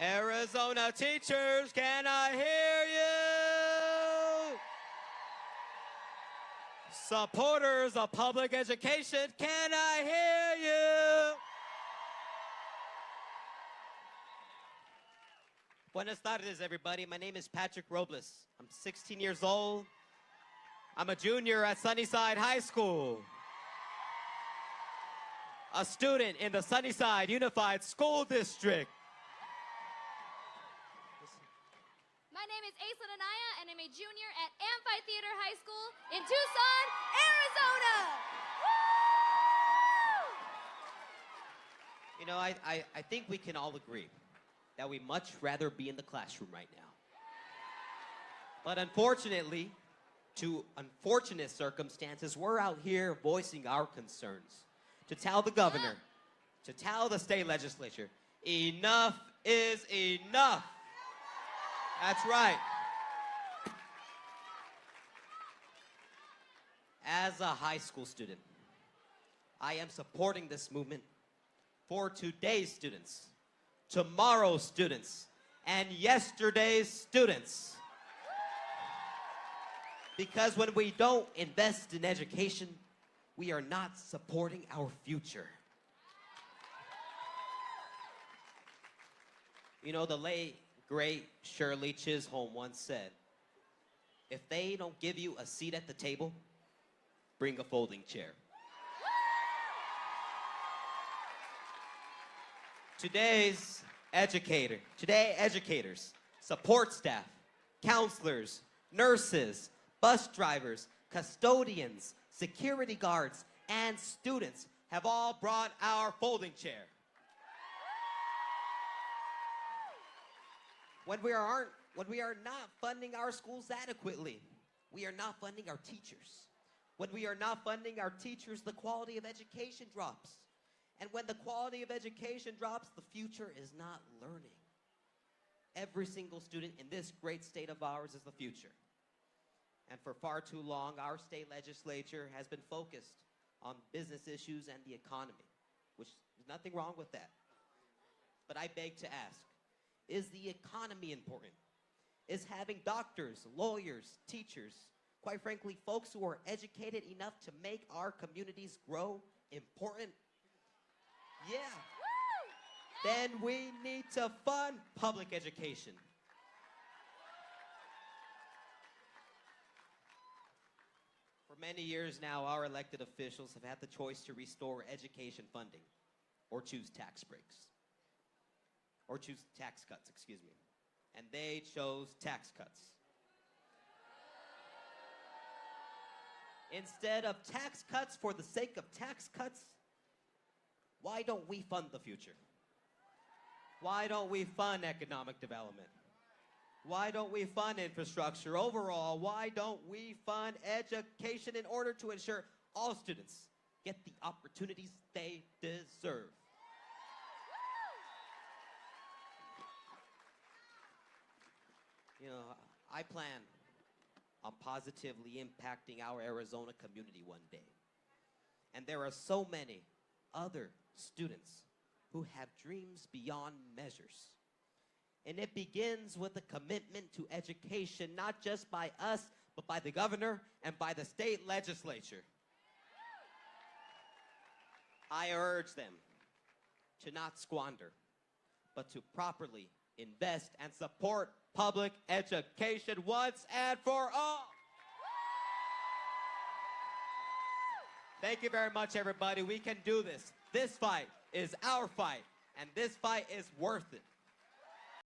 Arizona teachers, can I hear you? Supporters of public education, can I hear you? Buenas tardes, everybody. My name is Patrick Robles. I'm 16 years old. I'm a junior at Sunnyside High School. A student in the Sunnyside Unified School District. My name is Aislinn Anaya, and I'm a junior at Amphitheater High School in Tucson, Arizona. Woo! You know, I think we can all agree that we'd much rather be in the classroom right now. But unfortunately, to unfortunate circumstances, we're out here voicing our concerns to tell the governor, to tell the state legislature, enough is enough. That's right. As a high school student, I am supporting this movement for today's students, tomorrow's students, and yesterday's students. Because when we don't invest in education, we are not supporting our future. You know, the late, great Shirley Chisholm once said, if they don't give you a seat at the table, bring a folding chair. Today, educators, support staff, counselors, nurses, bus drivers, custodians, security guards, and students have all brought our folding chair. When we are not funding our schools adequately, we are not funding our teachers. When we are not funding our teachers, the quality of education drops. And when the quality of education drops, the future is not learning. Every single student in this great state of ours is the future. And for far too long, our state legislature has been focused on business issues and the economy, which is nothing wrong with that. But I beg to ask, is the economy important? Is having doctors, lawyers, teachers, quite frankly, folks who are educated enough to make our communities grow important? Yeah. Then we need to fund public education. For many years now, our elected officials have had the choice to restore education funding or choose tax breaks. Or choose tax cuts, excuse me. And they chose tax cuts. Instead of tax cuts for the sake of tax cuts, why don't we fund the future? Why don't we fund economic development? Why don't we fund infrastructure? Overall, why don't we fund education in order to ensure all students get the opportunities they deserve? You know, I plan on positively impacting our Arizona community one day. And there are so many other students who have dreams beyond measures. And it begins with a commitment to education, not just by us, but by the governor and by the state legislature. I urge them to not squander, but to properly invest and support public education once and for all. Thank you very much, everybody. We can do this. This fight is our fight, and this fight is worth it.